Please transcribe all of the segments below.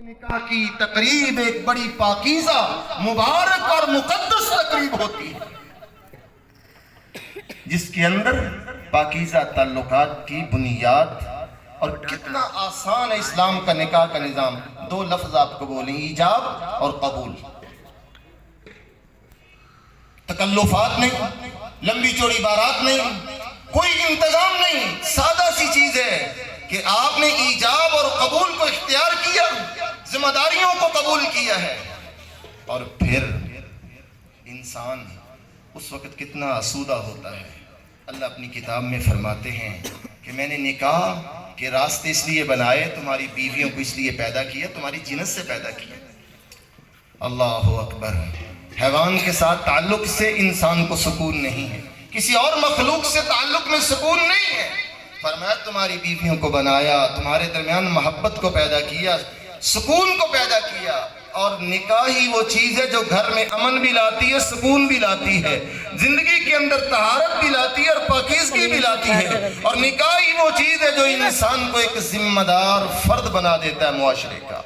نکاح کی تقریب ایک بڑی پاکیزہ مبارک اور مقدس تقریب ہوتی ہے جس کے اندر پاکیزہ تعلقات کی بنیاد، اور کتنا آسان ہے اسلام کا نکاح کا نظام۔ دو لفظ آپ کو بولیں، ایجاب اور قبول۔ تکلفات نہیں، لمبی چوڑی بارات نہیں، کوئی انتظام نہیں، سادہ سی چیز ہے کہ آپ نے ایجاب اور قبول کو اختیار کیا، ذمہ داریوں کو قبول کیا ہے، اور پھر انسان اس وقت کتنا آسودہ ہوتا ہے۔ اللہ اپنی کتاب میں فرماتے ہیں کہ میں نے نکاح کے راستے اس لیے بنائے، تمہاری بیویوں کو اس لیے پیدا کیا، تمہاری جنس سے پیدا کیا۔ اللہ اکبر۔ حیوان کے ساتھ تعلق سے انسان کو سکون نہیں ہے، کسی اور مخلوق سے تعلق میں سکون نہیں ہے۔ فرمایا تمہاری بیویوں کو بنایا، تمہارے درمیان محبت کو پیدا کیا، سکون کو پیدا کیا، اور نکاح ہی وہ چیز ہے جو گھر میں امن بھی لاتی ہے، سکون بھی لاتی ہے، زندگی کے اندر طہارت بھی لاتی ہے اور پاکیزگی بھی لاتی ہے، اور نکاح ہی وہ چیز ہے جو انسان کو ایک ذمہ دار فرد بنا دیتا ہے معاشرے کا۔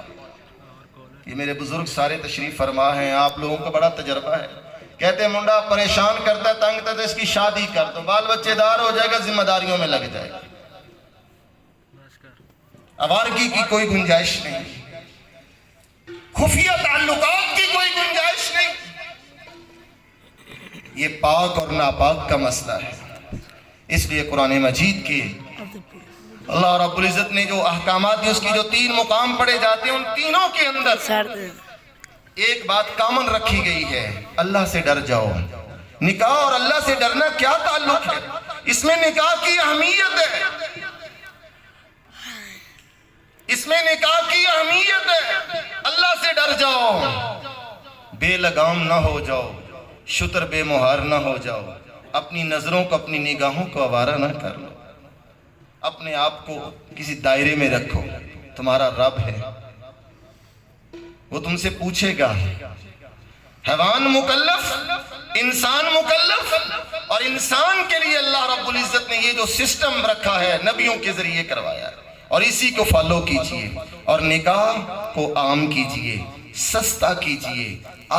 یہ میرے بزرگ سارے تشریف فرما ہیں، آپ لوگوں کو بڑا تجربہ ہے۔ کہتے ہیں منڈا پریشان کرتا ہے، تنگ کرتا ہے، اس کی شادی کر دو، بال بچے دار ہو جائے گا، ذمہ داریوں میں لگ جائے گا، آوارگی کی کوئی گنجائش نہیں، خفیہ تعلقات کی کوئی گنجائش نہیں۔ یہ پاک اور ناپاک کا مسئلہ ہے۔ اس لیے قرآن مجید کے اللہ رب العزت نے جو احکامات ہیں، اس کی جو 3 مقام پڑھے جاتے ہیں، ان تینوں کے اندر ایک بات کامن رکھی گئی ہے، اللہ سے ڈر جاؤ۔ نکاح اور اللہ سے ڈرنا کیا تعلق ہے؟ اس میں نکاح کی اہمیت ہے، اس میں نکاح کی اہمیت ہے۔ اللہ سے ڈر جاؤ، بے لگام نہ ہو جاؤ، شتر بے مہار نہ ہو جاؤ، اپنی نظروں کو، اپنی نگاہوں کو آوارہ نہ کر لو، اپنے آپ کو کسی دائرے میں رکھو۔ تمہارا رب ہے، وہ تم سے پوچھے گا۔ حیوان مکلف، انسان مکلف، اور انسان کے لیے اللہ رب العزت نے یہ جو سسٹم رکھا ہے نبیوں کے ذریعے کروایا ہے، اور اسی کو فالو کیجئے، اور نکاح کو عام کیجئے، سستا کیجئے،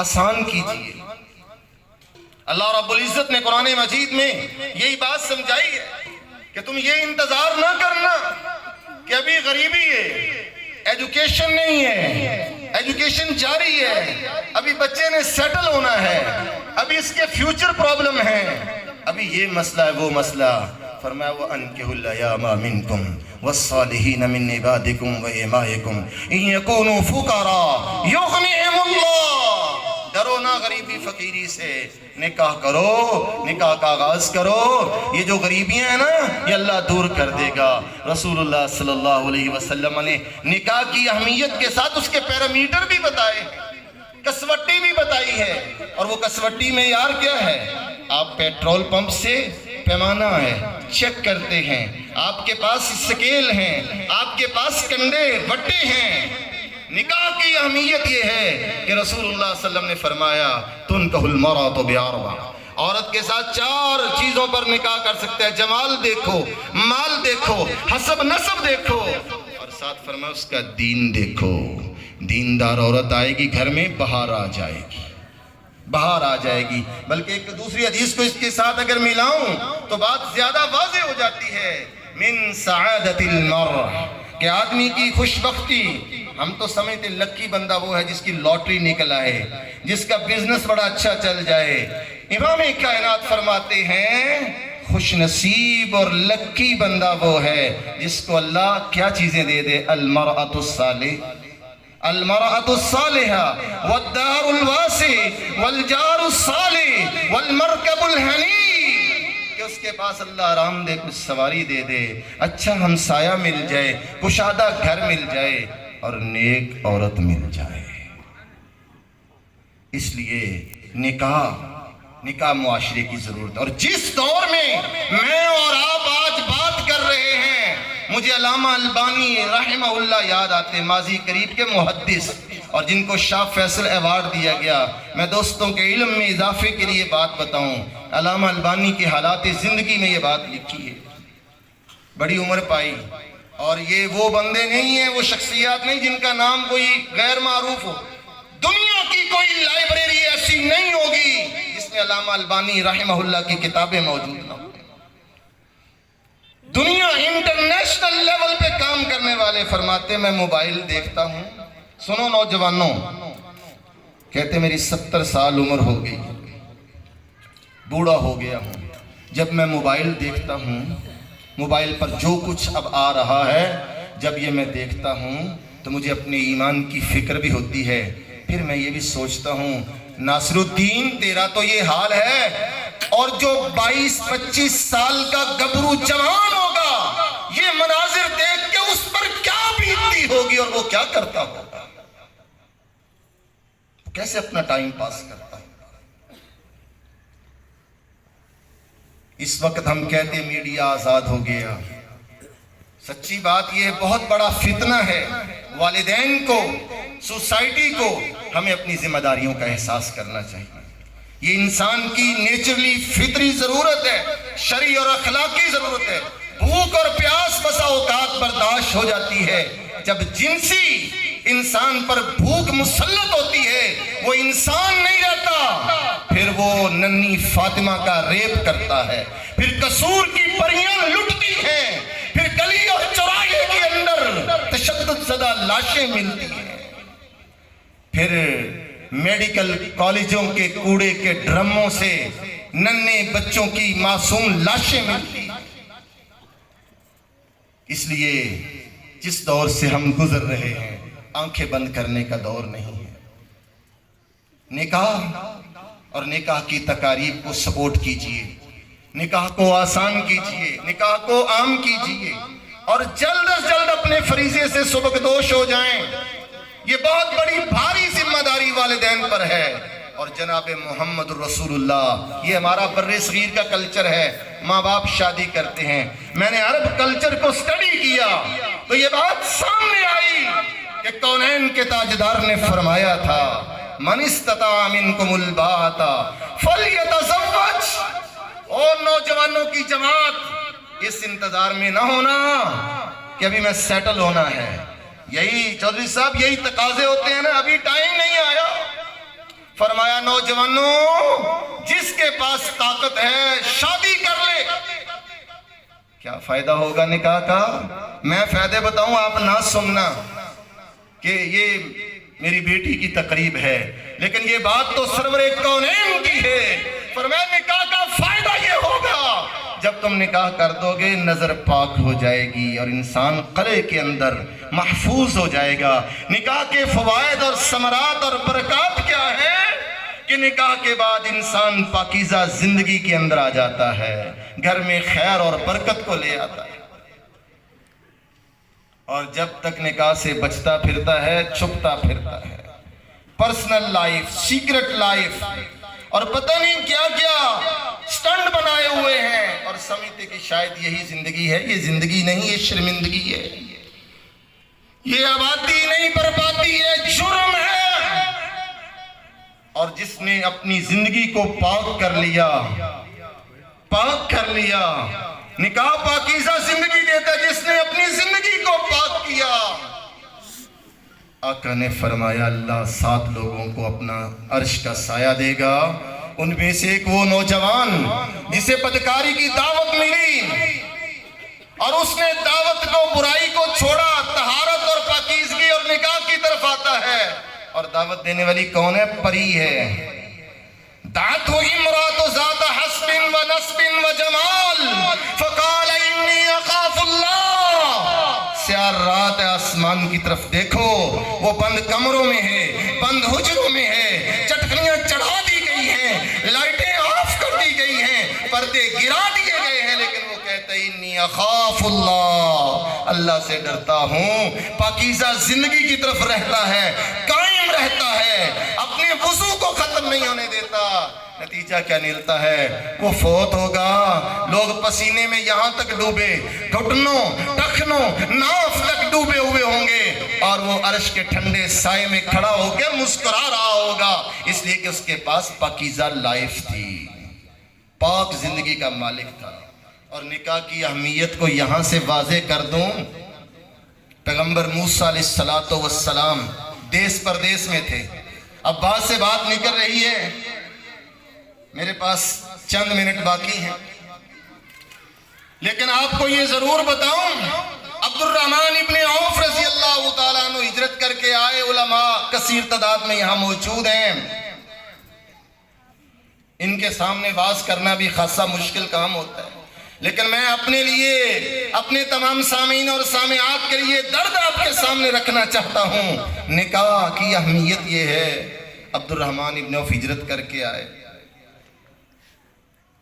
آسان کیجئے۔ اللہ رب العزت نے قرآن مجید میں یہی بات سمجھائی ہے کہ تم یہ انتظار نہ کرنا کہ ابھی غریبی ہے، ایجوکیشن نہیں ہے، ایجوکیشن جاری ہے، ابھی بچے نے سیٹل ہونا ہے، ابھی اس کے فیوچر پرابلم ہے، ابھی یہ مسئلہ ہے، وہ مسئلہ۔ فرمایا وَأَنْكِحُوا الْأَيَامَ مِنْكُمْ وَالصَّالِحِينَ مِنْ عِبَادِكُمْ وَإِمَائِكُمْ إِنْ يَكُونُوا فُقَرَاءَ يُغْنِهِمُ اللَّهُ۔ ڈرو نہ غریبی فقیری سے، نکاح کرو، نکاح کا آغاز کرو، یہ جو غریبیاں ہیں نا یہ اللہ دور کر دے گا۔ رسول اللہ صلی اللہ علیہ وسلم نے نکاح کی اہمیت کے ساتھ اس کے پیرامیٹر بھی بتائے، کسوٹی بھی بتائی ہے، اور وہ کسوٹی میں یار کیا ہے؟ آپ پیٹرول پمپ سے پیمانہ ہے، چیک کرتے ہیں، آپ کے پاس سکیل ہیں، آپ کے پاس کنڈے بٹے ہیں۔ نکاح کی اہمیت یہ ہے کہ رسول اللہ صلی اللہ علیہ وسلم نے فرمایا تُنْكَحُ الْمَرْأَةُ بِأَرْبَعٍ، عورت کے ساتھ 4 چیزوں پر نکاح کر سکتے ہیں۔ جمال دیکھو، مال دیکھو، حسب نسب دیکھو، اور ساتھ فرمایا اس کا دین دیکھو۔ دیندار عورت آئے گی گھر میں، بہار آ جائے گی، بہار آ جائے گی۔ بلکہ ایک دوسری حدیث کو اس کے ساتھ اگر ملاؤں تو بات زیادہ واضح ہو جاتی ہے۔ من سعادت المرء، کہ آدمی کی خوش بختی، ہم تو سمجھتے لکی بندہ وہ ہے جس کی لاٹری نکل آئے، جس کا بزنس بڑا اچھا چل جائے۔ امام کائنات فرماتے ہیں خوش نصیب اور لکی بندہ وہ ہے جس کو اللہ کیا چیزیں دے دے؟ المرأة الصالحہ، المرأة الصالحہ والدار الواسع والجار الصالح والمرکب الحنی، کہ اس کے پاس اللہ آرام دے، کچھ سواری دے دے، اچھا ہمسایہ مل جائے، کشادہ گھر مل جائے، اور نیک عورت مل جائے۔ اس لیے نکاح معاشرے کی ضرورت ہے۔ اور جس دور میں میں اور آپ آج بات کر رہے ہیں، مجھے علامہ البانی رحمہ اللہ یاد آتے، ماضی قریب کے محدث، اور جن کو شاہ فیصل ایوارڈ دیا گیا۔ میں دوستوں کے علم میں اضافے کے لیے بات بتاؤں، علامہ البانی کے حالات زندگی میں یہ بات لکھی ہے۔ بڑی عمر پائی، اور یہ وہ بندے نہیں ہیں، وہ شخصیات نہیں جن کا نام کوئی غیر معروف ہو. دنیا کی کوئی لائبریری ایسی نہیں ہوگی جس میں علامہ البانی رحمہ اللہ کی کتابیں موجود نہ ہوں. دنیا انٹرنیشنل لیول پہ کام کرنے والے فرماتے میں موبائل دیکھتا ہوں. سنو نوجوانوں، کہتے میری 70 سال عمر ہو گئی، بوڑھا ہو گیا ہوں. جب میں موبائل دیکھتا ہوں، موبائل پر جو کچھ اب آ رہا ہے، جب یہ میں دیکھتا ہوں تو مجھے اپنے ایمان کی فکر بھی ہوتی ہے. پھر میں یہ بھی سوچتا ہوں ناصر الدین تیرا تو یہ حال ہے، اور جو 22-25 سال کا گبرو جوان ہوگا یہ مناظر دیکھ کے اس پر کیا بیتتی ہوگی اور وہ کیا کرتا ہوگا، کیسے اپنا ٹائم پاس کرتا ہے. اس وقت ہم کہتے میڈیا آزاد ہو گیا، سچی بات یہ بہت بڑا فتنہ ہے. والدین کو، سوسائٹی کو ہمیں اپنی ذمہ داریوں کا احساس کرنا چاہیے. یہ انسان کی نیچرلی فطری ضرورت ہے، شرعی اور اخلاقی ضرورت ہے. بھوک اور پیاس بسا اوقات برداشت ہو جاتی ہے، جب جنسی انسان پر بھوک مسلط ہوتی ہے وہ انسان نہیں رہتا. پھر وہ ننھی فاطمہ کا ریپ کرتا ہے، پھر قصور کی پریاں لٹتی ہیں، پھر گلی اور چوراہے کے اندر تشدد زدہ لاشیں ملتی ہیں، پھر میڈیکل کالجوں کے کوڑے کے ڈرموں سے ننھے بچوں کی معصوم لاشیں ملتی ہیں. اس لیے جس دور سے ہم گزر رہے ہیں آنکھیں بند کرنے کا دور نہیں ہے. نکاح اور نکاح کی تقاریب کو سپورٹ کیجئے، نکاح کو آسان کیجئے، نکاح کو عام کیجئے، اور جلد از جلد اپنے فریضے سے سبکدوش ہو جائیں. یہ بہت بڑی بھاری ذمہ داری والدین پر ہے. اور جناب محمد رسول اللہ، یہ ہمارا بر صغیر کا کلچر ہے، ماں باپ شادی کرتے ہیں. میں نے عرب کلچر کو سٹڈی کیا تو یہ بات سامنے آئی کہ کونین کے تاجدار نے فرمایا تھا من استطاع منکم الباءۃ فلیتزوج. اور نوجوانوں کی جماعت اس انتظار میں نہ ہونا کہ ابھی میں سیٹل ہونا ہے. یہی چودھری صاحب یہی تقاضے ہوتے ہیں نا، ابھی ٹائم نہیں آیا. فرمایا نوجوانوں جس کے پاس طاقت ہے شادی کر لے. کیا فائدہ ہوگا نکاح کا؟ میں فائدے بتاؤں، آپ نہ سننا کہ یہ میری بیٹی کی تقریب ہے، لیکن یہ بات تو سرور کونین کی ہے. فرمایا نکاح کا فائدہ یہ ہوگا جب تم نکاح کر دو گے نظر پاک ہو جائے گی اور انسان قلعے کے اندر محفوظ ہو جائے گا. نکاح کے فوائد اور ثمرات اور برکات کیا ہے کہ نکاح کے بعد انسان پاکیزہ زندگی کے اندر آ جاتا ہے، گھر میں خیر اور برکت کو لے آتا ہے. اور جب تک نکاح سے بچتا پھرتا ہے، چھپتا پھرتا ہے، پرسنل لائف، سیکرٹ لائف، اور پتہ نہیں کیا کیا سٹنڈ بنائے ہوئے ہیں اور سمجھتے کہ شاید یہی زندگی ہے. یہ زندگی نہیں، یہ شرمندگی ہے، یہ آبادی نہیں بربادی ہے، جرم ہے. اور جس نے اپنی زندگی کو پاک کر لیا، نکاح پاکیزہ زندگی دیتا ہے جس نے اپنی زندگی کو پاک کیا. آقا نے فرمایا اللہ 7 لوگوں کو اپنا عرش کا سایہ دے گا. ان میں سے ایک وہ نوجوان جسے بدکاری کی دعوت ملی اور اس نے دعوت کو، برائی کو چھوڑا، طہارت اور پاکیزگی اور نکاح کی طرف آتا ہے. اور دعوت دینے والی کون ہے؟ پری ہے. دعت امرأة ذات حسب و نسب و جمال فقال انی اخاف اللہ. سیاہ رات آسمان کی طرف دیکھو، وہ بند کمروں میں ہے، بند حجروں میں ہے، چٹکنیاں چڑھا دی گئی ہیں، لائٹیں آف کر دی گئی ہیں، پردے گرا دیے گئے ہیں، لیکن وہ کہتا ہے انی اخاف اللہ، اللہ سے ڈرتا ہوں. پاکیزہ زندگی کی طرف رہتا ہے، قائم رہتا ہے، اپنے وضو کو ختم نہیں ہونے دیتا. نتیجہ کیا نکلتا ہے؟ وہ فوت ہوگا. لوگ پسینے میں یہاں تک ڈوبے، گھٹنوں، ٹخنوں، ناف تک ڈوبے ہوئے ہوں گے، اور وہ عرش کے ٹھنڈے سائے میں کھڑا ہو کے مسکرا رہا ہوگا، اس لیے کہ اس کے پاس پاکیزہ لائف تھی، پاک زندگی کا مالک تھا. اور نکاح کی اہمیت کو یہاں سے واضح کر دوں، پیغمبر موسیٰ علیہ السلام دیس پردیس میں تھے. اب بات سے بات نکل رہی ہے، میرے پاس چند منٹ باقی ہیں، لیکن آپ کو یہ ضرور بتاؤں، عبد الرحمن ابن عوف رضی اللہ تعالیٰ عنہ ہجرت کر کے آئے. علماء کثیر تعداد میں یہاں موجود ہیں. ان کے سامنے واز کرنا بھی خاصا مشکل کام ہوتا ہے، لیکن میں اپنے لیے، اپنے تمام سامعین اور سامعات کے لیے درد آپ کے سامنے رکھنا چاہتا ہوں. نکاح کی اہمیت یہ ہے. عبد الرحمن ابن عوف ہجرت کر کے آئے،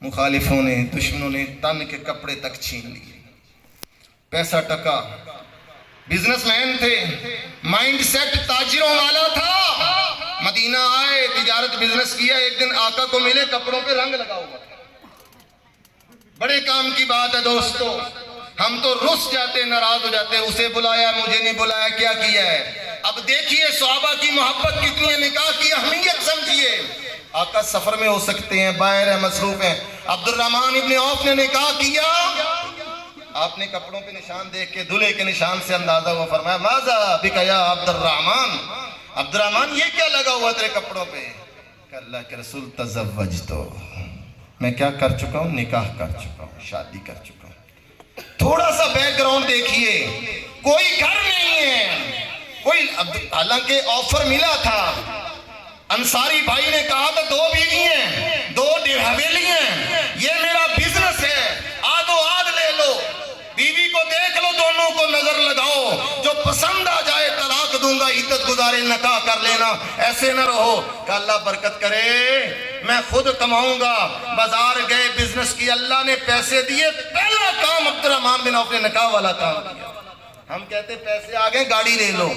مخالفوں نے، دشمنوں نے تن کے کپڑے تک چھین لیے. پیسہ ٹکا، بزنس مین تھے، مائنڈ سیٹ تاجروں والا تھا. مدینہ آئے، تجارت بزنس کیا. ایک دن آقا کو ملے، کپڑوں پہ رنگ لگا ہوا. بڑے کام کی بات ہے دوستو، ہم تو رس جاتے، ناراض ہو جاتے. اسے بلایا، مجھے نہیں بلایا، کیا کیا ہے. اب دیکھیے صحابہ کی محبت کتنی ہے، نکاح کی اہمیت سمجھیے. آقا سفر میں ہو سکتے ہیں، باہر ہیں، مصروف ہیں. عبد الرحمن ابن عوف نے نکاح کیا. آپ نے کپڑوں پہ نشان دیکھ کے دلہے کے نشان سے اندازہ ہوا. فرمایا ماذا بک یا عبد الرحمن، عبد الرحمن یہ کیا لگا ہوا تیرے کپڑوں پہ. کہ اللہ کے رسول تزوجت، میں کیا کر چکا ہوں، نکاح کر چکا ہوں، شادی کر چکا ہوں. تھوڑا سا بیک گراؤنڈ دیکھیے، کوئی گھر نہیں ہے، کوئی، حالانکہ آفر ملا تھا. انصاری بھائی نے کہا تھا 2 بیوی ہیں، 2 حویلی ہیں، یہ میرا بزنس ہے، آدھو آدھ لے لو، بیوی کو دیکھ لو، دونوں کو نظر لگاؤ، جو پسند آ جائے طلاق دوں گا، عدت گزارے نکاح کر لینا، ایسے نہ رہو. کہ اللہ برکت کرے، میں خود کماؤں گا. بازار گئے، بزنس کی، اللہ نے پیسے دیے. پہلا کام عبد الرحمن بن عوف نے نکاح والا کام کیا. ہم کہتے پیسے آ گئے گاڑی لے لو،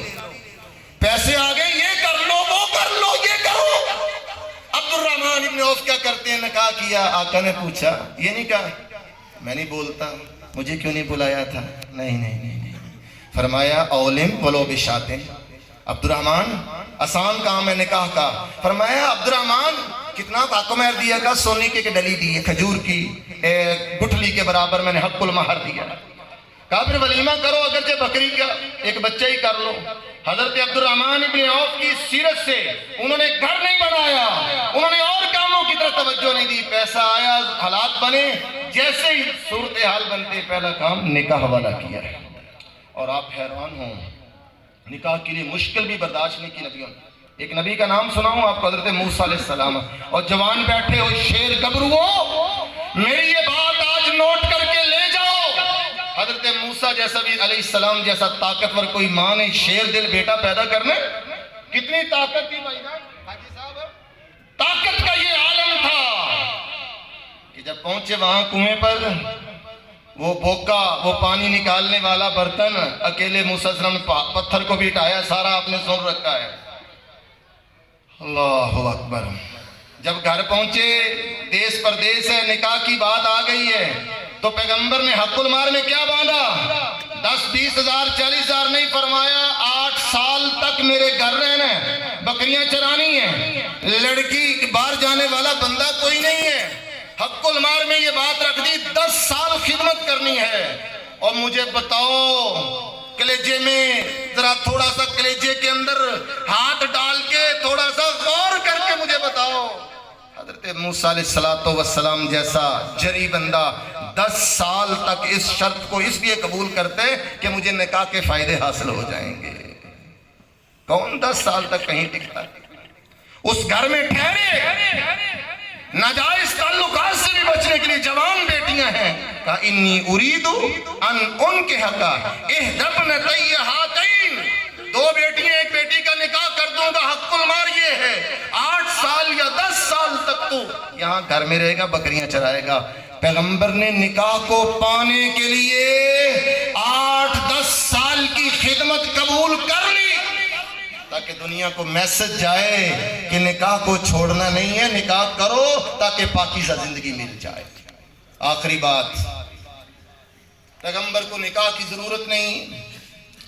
پیسے آ گئے یہ کر لو، وہ کر لو، یہ کرو. عبد الرحمن ابن عوف کیا کرتے ہیں، نکاح کیا. آقا نے پوچھا، یہ نہیں کہا میں نہیں بولتا، مجھے کیوں نہیں بلایا تھا. نہیں. فرمایا اولم ولو بشاتیں. عبد الرحمن آسان کام ہے نکاح کا. فرمایا عبد الرحمن کتنا باقو مہر دیا گا. سونے کی ڈلی دی ہے، کھجور کی گٹھلی کے برابر میں نے حق المہر دیا. کہا پھر ولیمہ کرو، اگرچہ بکری کا ایک بچہ ہی کر لو. حضرت عبد الرحمن ابن عوف کی سیرت سے انہوں نے گھر نہیں بنایا، انہوں نے اور کاموں کی طرف توجہ نہیں دی. پیسہ آیا، حالات بنے، جیسے ہی صورتحال بنتے پہلا کام نکاح والا کیا. اور آپ حیران ہوں، نکاح کے لیے مشکل بھی برداشت نہیں کی نبیوں نے. ایک نبی کا نام سناؤں آپ کو، حضرت موسیٰ علیہ السلام. اور جوان بیٹھے ہو، شیر گبرو، میری یہ بات آج نوٹ کر کے لے جاؤ. حضرت موسیٰ جیسا بھی علیہ السلام جیسا طاقتور کوئی ماں نے شیر دل بیٹا پیدا کرنے، کتنی طاقت تھی بھائی جان، حاجی صاحب. طاقت کا یہ عالم تھا کہ جب پہنچے وہاں کنویں پر، وہ بوکا، وہ پانی نکالنے والا برتن، اکیلے موسیٰ علیہ السلام نے پتھر کو بھی اٹھایا، سارا آپ نے سن رکھا ہے. اللہ اکبر. جب گھر پہنچے، دیس پردیس ہے، نکاح کی بات آ گئی ہے، تو پیغمبر نے حق المہر میں کیا باندھا؟ 10-20 ہزار 40 ہزار نہیں، فرمایا 8 سال تک میرے گھر رہنا ہے، بکریاں چرانی ہیں، لڑکی باہر جانے والا بندہ کوئی نہیں ہے. حق المہر میں یہ بات رکھ دی، 10 سال خدمت کرنی ہے. اور مجھے بتاؤ، کلیجے میں ذرا تھوڑا سا کلیجے کے اندر ہاتھ ڈال کے تھوڑا سا غور کر کے مجھے بتاؤ، حضرت موسیٰ علیہ السلام جیسا جری بندہ 10 سال تک اس شرط کو اس لیے قبول کرتے کہ مجھے نکاح کے فائدے حاصل ہو جائیں گے. کون 10 سال تک کہیں ٹکتا؟ اس گھر میں ٹھہرے، ناجائز تعلقات سے بھی بچنے کے لیے جوان بیٹیاں ہیں. کہا انی اریدو ان انکحکا احدی ابنتی ہاتین، 2 بیٹیاں، ایک بیٹی کا نکاح کر دوں گا. حق المہر یہ ہے، 8 سال یا 10 سال تک تو یہاں گھر میں رہے گا، بکریاں چرائے گا. پیغمبر نے نکاح کو پانے کے لیے 8-10 سال کی خدمت قبول کر لی، تاکہ دنیا کو میسج جائے کہ نکاح کو چھوڑنا نہیں ہے، نکاح کرو تاکہ پاکیزہ زندگی مل جائے. آخری بات، پیغمبر کو نکاح کی ضرورت نہیں.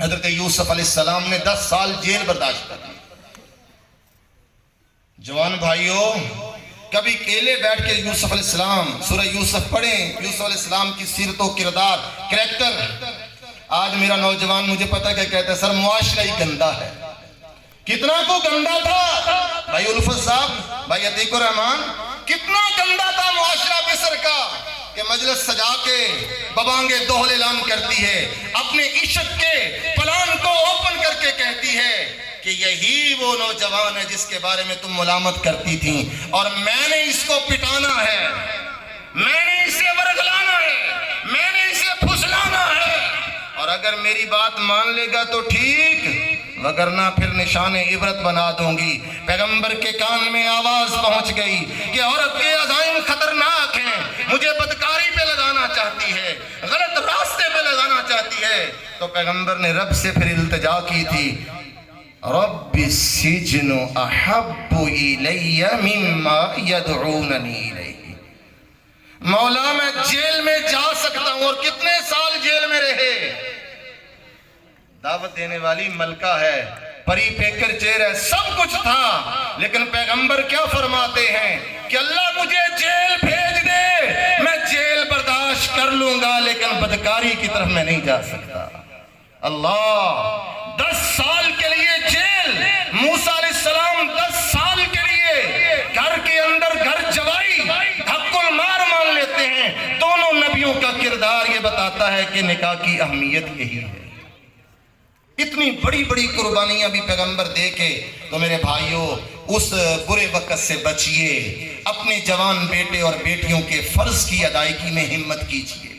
حضرت یوسف علیہ السلام نے 10 سال جیل برداشت کر دی. جوان بھائیوں، کبھی اکیلے بیٹھ کے یوسف علیہ السلام سورہ یوسف پڑھیں، یوسف علیہ السلام کی سیرت و کردار، کریکٹر. آج میرا نوجوان مجھے پتا کہ کہتا ہے سر معاشرہ ہی گندا ہے. کتنا کو گندا تھا بھائی الفت صاحب، بھائی عتیق الرحمان، کتنا گندا تھا معاشرہ مصر کا کہ مجلس سجا کے ببانگے دوہل اعلان کرتی ہے، اپنے عشق کے پلان کو اوپن کر کے کہتی ہے کہ یہی وہ نوجوان ہے جس کے بارے میں تم ملامت کرتی تھیں، اور میں نے اس کو پٹانا ہے، میں نے اسے ورگلانا ہے، میں نے اسے پھسلانا ہے، اور اگر میری بات مان لے گا تو ٹھیک، وگرنہ پھر نشان عبرت بنا دوں گی. پیغمبر کے کان میں آواز پہنچ گئی کہ عورت کے عزائم خطرناک ہیں، مجھے بدکاری پہ لگانا چاہتی ہے، غلط راستے پہ لگانا چاہتی ہے. تو پیغمبر نے رب سے پھر التجا کی تھی، رب السجن احب الی مما یدعوننی الیہ. مولا میں جیل میں جا سکتا ہوں، اور کتنے سال جیل میں رہے. دعوت دینے والی ملکہ ہے، پری پیکر چہرہ ہے، سب کچھ تھا، لیکن پیغمبر کیا فرماتے ہیں کہ اللہ مجھے جیل بھیج دے، میں جیل برداشت کر لوں گا، لیکن بدکاری کی طرف میں نہیں جا سکتا. اللہ 10 سال کے لیے جیل، موسیٰ علیہ السلام 10 سال کے لیے گھر کے اندر گھر جوائی، حق المار مان لیتے ہیں. دونوں نبیوں کا کردار یہ بتاتا ہے کہ نکاح کی اہمیت یہی ہے. اتنی بڑی بڑی قربانیاں بھی پیغمبر دے کے، تو میرے بھائیوں اس برے وقت سے بچیے، اپنے جوان بیٹے اور بیٹیوں کے فرض کی ادائیگی میں ہمت کیجیے.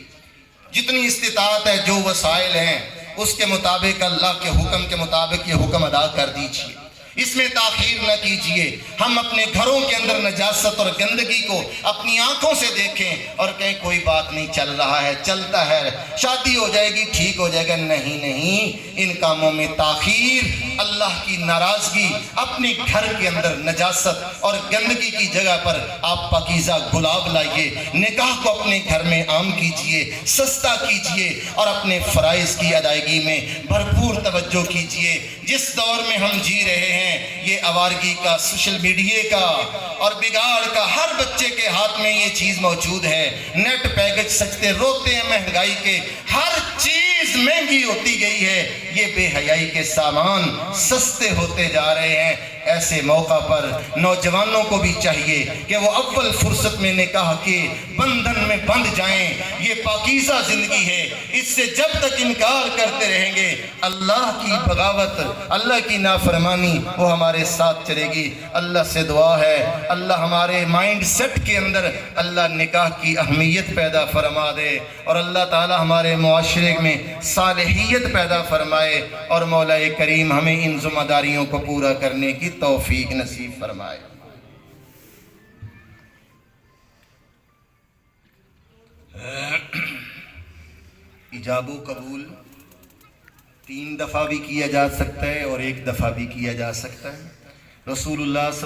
جتنی استطاعت ہے، جو وسائل ہیں، اس کے مطابق اللہ کے حکم کے مطابق یہ حکم ادا کر دیجیے، اس میں تاخیر نہ کیجیے. ہم اپنے گھروں کے اندر نجاست اور گندگی کو اپنی آنکھوں سے دیکھیں اور کہیں کوئی بات نہیں، چل رہا ہے، چلتا ہے، شادی ہو جائے گی، ٹھیک ہو جائے گا. نہیں، ان کاموں میں تاخیر اللہ کی ناراضگی. اپنے گھر کے اندر نجاست اور گندگی کی جگہ پر آپ پاکیزہ گلاب لائیے. نکاح کو اپنے گھر میں عام کیجیے، سستا کیجیے، اور اپنے فرائض کی ادائیگی میں بھرپور توجہ کیجیے. جس دور میں ہم جی رہے ہیں، یہ آوارگی کا، سوشل میڈیا کا اور بگاڑ کا، ہر بچے کے ہاتھ میں یہ چیز موجود ہے. نیٹ پیکج سجتے روتے ہیں مہنگائی کے، ہر چیز مہنگی ہوتی گئی ہے، یہ بے حیائی کے سامان سستے ہوتے جا رہے ہیں. ایسے موقع پر نوجوانوں کو بھی چاہیے کہ وہ اول فرصت میں نکاح کے بندھن میں بندھ جائیں. یہ پاکیزہ زندگی ہے، اس سے جب تک انکار کرتے رہیں گے، اللہ کی بغاوت، اللہ کی نافرمانی وہ ہمارے ساتھ چلے گی. اللہ سے دعا ہے اللہ ہمارے مائنڈ سیٹ کے اندر اللہ نکاح کی اہمیت پیدا فرما دے، اور اللہ تعالی ہمارے معاشرے میں صالحیت پیدا فرمائے، اور مولا کریم ہمیں ان ذمہ داریوں کو پورا کرنے کی توفیق نصیب فرمائے. ایجاب و قبول 3 دفعہ بھی کیا جا سکتا ہے اور 1 دفعہ بھی کیا جا سکتا ہے. رسول اللہ